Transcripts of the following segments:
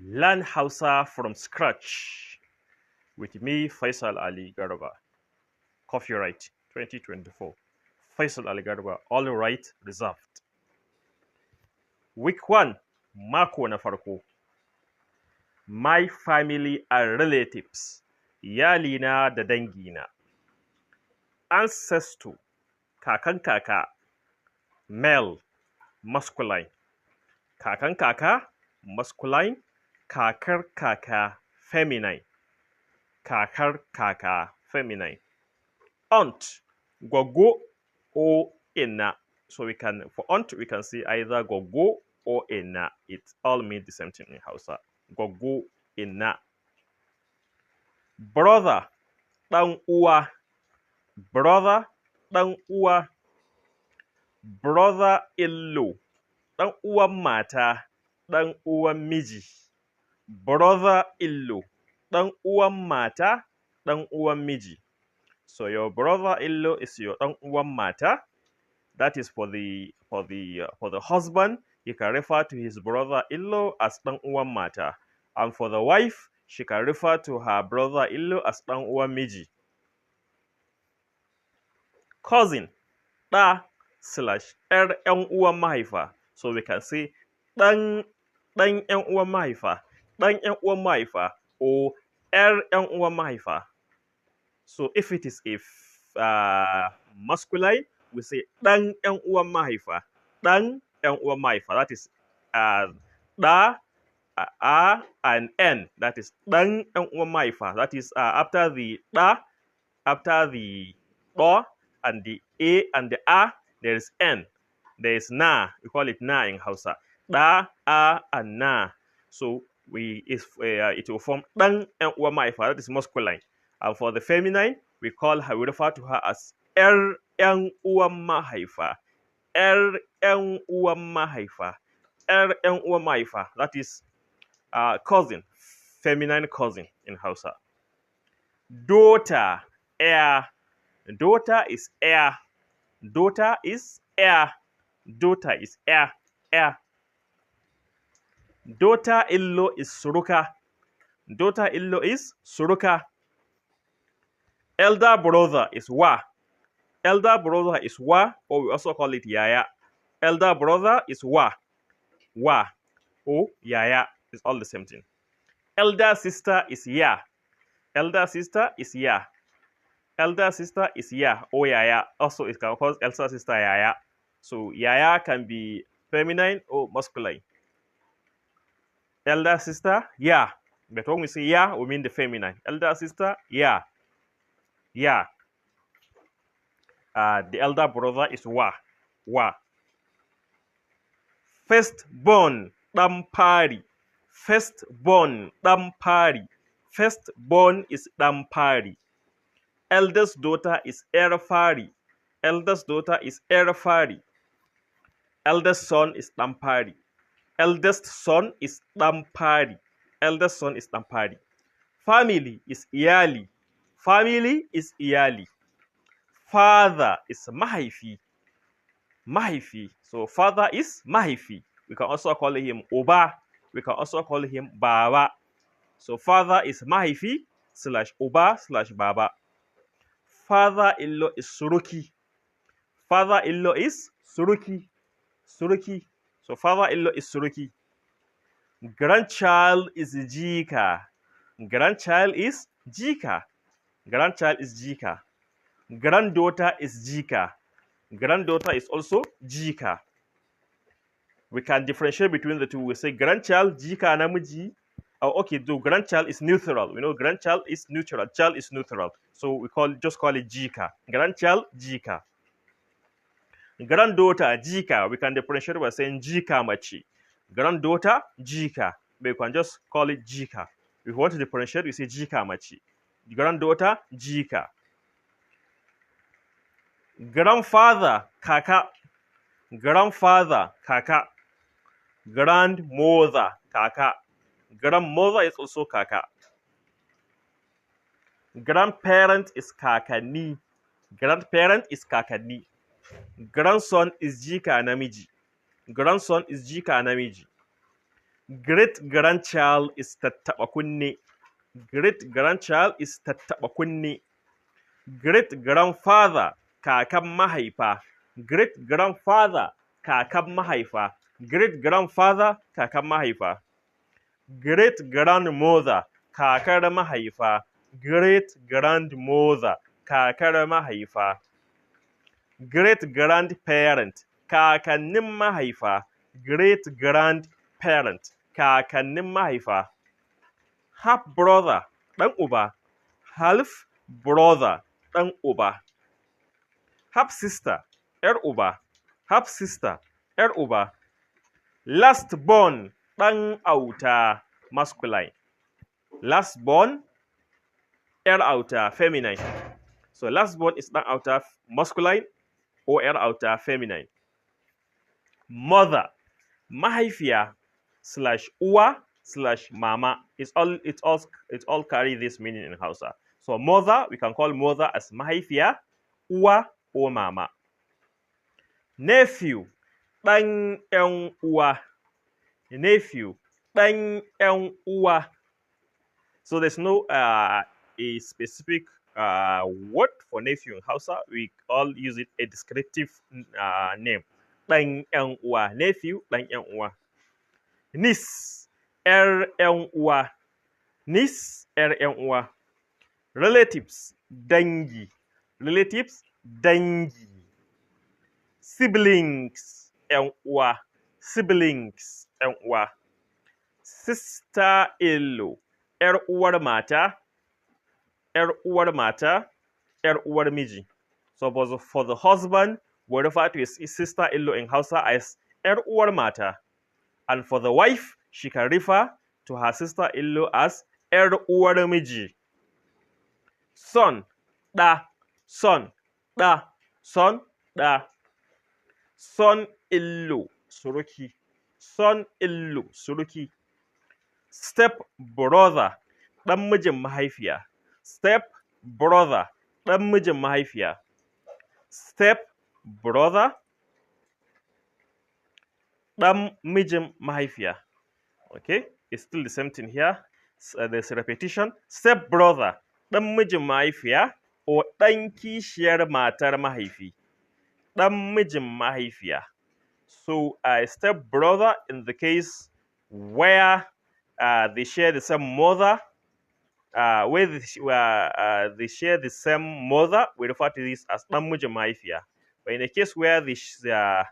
Learn Hausa from scratch with me, Faisal Ali Garba. Copyright 2024. Faisal Ali Garba, all right reserved. Week 1, mako na farko. My family and relatives, iyalina da dangina. Ancestor, kakan kaka, male, masculine. Kakan kaka, masculine. Kakar kaka, feminine. Kakar kaka, feminine. Aunt, gogo or inna. So for aunt, we can say either gogo or inna. It all means the same thing in Hausa. Gogo, inna. Brother, ɗan uwa. Brother, ɗan uwa. Brother-in-law, ɗan uwan mata, ɗan uwan miji. Brother-in-law, ɗan uwan mata, ɗan uwan miji. So your brother-in-law is your ɗan uwan mata. That is for the husband. You can refer to his brother-in-law as ɗan uwan mata, and for the wife, she can refer to her brother-in-law as ɗan uwan miji. Cousin, ɗa / ‘yar ‘yan uwan mahaifa. So we can say ɗan ‘yan uwan mahaifa, ɗan ‘yan uwan mahaifa, or ‘yar ‘yan uwan mahaifa. So if it is masculine, we say ɗan ‘yan uwan mahaifa, ɗan ‘yan uwan mahaifa. That is ɗa, a, and n. That is ɗan ‘yan uwan mahaifa. That is after the ɗa, after the ɗo, and the a and the a, there is n. There is na. We call it na in Hausa. Da, a, and na. So it will form ɗan ‘yan uwan mahaifa. That is masculine. And for the feminine, we refer to her as ‘yar ‘yan uwan mahaifa. ‘Yar ‘yan uwan mahaifa. ‘Yar ‘yan uwan mahaifa. That is cousin, feminine cousin in Hausa. Daughter, heir. Daughter is heir. Daughter is heir. Daughter is heir. Heir. Daughter-in-law is suruka. Daughter-in-law is suruka. Elder brother is wa. Elder brother is wa, or we also call it yaya. Elder brother is wa. Wa, or yaya. It's all the same thing. Elder sister is ya. Elder sister is ya. Elder sister is ya, or yaya. Also, it can call elder sister yaya. So yaya can be feminine or masculine. Elder sister, yeah. But when we say yeah, we mean the feminine. Elder sister, yeah. Yeah. The elder brother is wa. Wa. Firstborn, ɗan fari. Firstborn, ɗan fari. Firstborn is ɗan fari. Eldest daughter is ‘yar fari. Eldest daughter is ‘yar fari. Eldest son is ɗan fari. Eldest son is ɗan fari. Eldest son is ɗan fari. Family is iyali. Family is iyali. Father is mahaifi. Mahaifi. So father is mahaifi. We can also call him oba. We can also call him baba. So father is mahaifi / oba / baba. Father-in-law is suruki. Father-in-law is suruki. Suruki. So father-in-law is suruki. Grandchild is jika. Grandchild is jika. Grandchild is jika. Granddaughter is jika. Granddaughter is also jika. We can differentiate between the two. We say grandchild, jika namiji. Oh, okay, though grandchild is neutral. We know grandchild is neutral. Child is neutral. So we just call it jika. Grandchild, jika. Granddaughter, jika. We can differentiate by saying jika machi. Granddaughter, jika. But we can just call it jika. If we want to differentiate, we say jika machi. Granddaughter, jika. Grandfather, kaka. Grandfather, kaka. Grandmother, kaka. Grandmother is also kaka. Grandparent is kakanni. Grandparent is kakanni. Grandson is jika namiji. Grandson is jika namiji. Great grandchild is tattaɓa kunne. Great grandchild is tattaɓa kunne. Great grandfather kakan mahaifa. Great grandfather kakan mahaifa. Great grandfather kakan mahaifa. Great grandmother kakar mahaifa. Great grandmother kakar mahaifa. Great grandparent kakannin mahaifa. Great grandparent kakannin mahaifa. Half brother ɗan uba. Half brother ɗan uba. Half sister ‘yar uba. Half sister ‘yar uba. Last born ɗan auta masculine. Last born ‘yar auta feminine. So last born is ɗan auta masculine or ‘yar auta feminine. Mother mahaifiya slash uwa slash mama. It all carry this meaning in Hausa. So mother, we can call mother as mahaifiya, uwa or mama. Nephew ɗan ‘yan uwa. Nephew ɗan ‘yan uwa. So there's no a specific word for nephew in Hausa. We all use it a descriptive name. Ɗan ‘yan uwa. Nephew ɗan ‘yan uwa. Niece ‘yar ‘yan uwa. Niece ‘yar ‘yan uwa. Relatives dangi. Relatives dangi. Siblings ‘yan uwa. Siblings ‘yan uwa. Sister-in-law ‘yar uwar mata. ‘Yar uwar mata. ‘Yar uwar miji. So for the husband, we refer to his sister-in-law in Hausa as ‘yar uwar mata. And for the wife, she can refer to her sister-in-law as ‘yar uwar miji. Son ɗa. Son ɗa. Son ɗa. Son-in-law suruki. Son-in-law suruki. Step brother ɗan mijin mahaifiya. Step brother ɗan mijin mahaifiya. Step brother ɗan mijin mahaifiya. Okay, it's still the same thing here. There's a repetition. Step brother ɗan mijin mahaifiya or ɗan kishiyar matar mahaifi. Ɗan mijin mahaifiya. So step brother in the case where they share the same mother. Where they share the same mother, we refer to this as ɗan mijin mahaifiya. But in the case where they share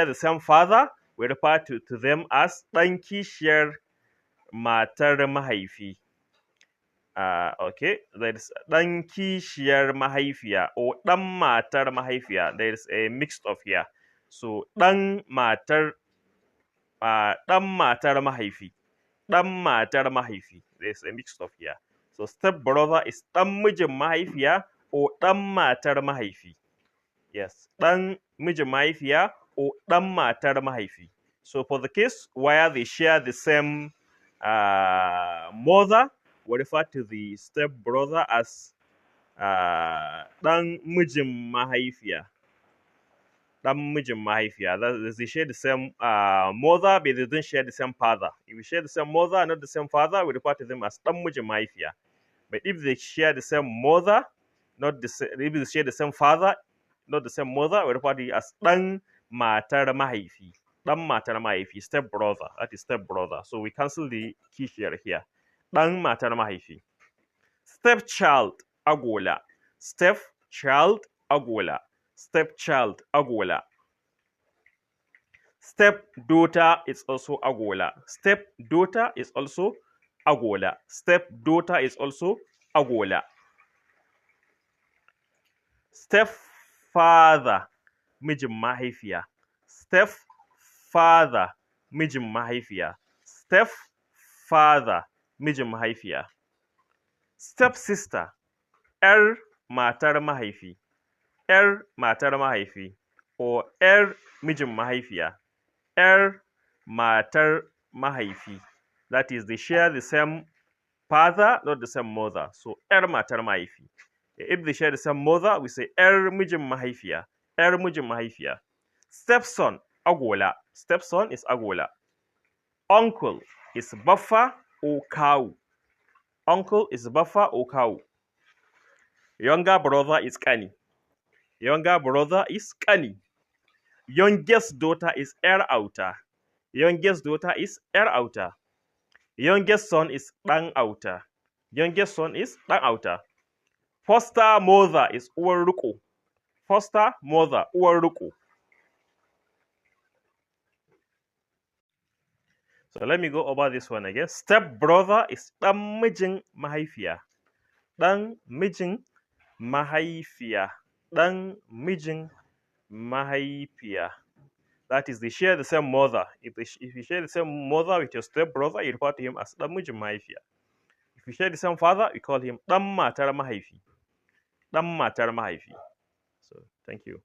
the same father, we refer to them as ɗan kishiyar matar mahaifi. Okay, there is ɗan kishiyar mahaifiya or ɗan matar mahaifiya. There is a mixed of here. So ɗan matar mahaifi. Ɗan matar mahaifi. There's a mix of here. So step brother is ɗan mijin mahaifiya or ɗan matar mahaifi. Yes, ɗan mijin mahaifiya or ɗan matar mahaifi. So for the case where they share the same mother, we refer to the step brother as ɗan mijin mahaifiya. Ɗan mijin mahaifiya. They share the same mother, but they don't share the same father. If we share the same mother, not the same father, we refer to them as ɗan mijin mahaifiya. But if they share the same mother, if they share the same father, not the same mother, we refer to it as ɗan matar mahaifi. Ɗan matar mahaifi, step brother. That is step brother. So we cancel the kishiyar here. Ɗan matar mahaifi. Stepchild agola. Stepchild agola. Stepchild agola. Stepdaughter is also agola. Stepdaughter is also agola. Stepdaughter is also agola. Stepfather mijin mahaifiya. Stepfather mijin mahaifiya. Stepfather mijin mahaifiya. Stepsister ‘yar matar mahaifi. ‘Yar matar mahaifi or ‘yar mijin mahaifiya. ‘Yar matar mahaifi. That is, they share the same father, not the same mother. So ‘yar matar mahaifi. If they share the same mother, we say ‘yar mijin mahaifiya. ‘Yar mijin mahaifiya. Stepson agola. Stepson is agola. Uncle is baffa or cow. Uncle is baffa or cow. Younger brother is kani. Younger brother is kani. Youngest daughter is auta. Youngest daughter is auta. Youngest son is ɗan auta. Youngest son is ɗan auta. Foster mother is uwar riƙo. Foster mother, uwar riƙo. So let me go over this one again. Step brother is ɗan mijin mahaifiya. Ɗan mijin mahaifiya. Ɗan mijin mahaifiya. That is, they share the same mother. If you share the same mother with your step brother, you refer to him as ɗan mijin mahaifiya. If you share the same father, you call him ɗan matar mahaifi. Ɗan matar mahaifi. So, thank you.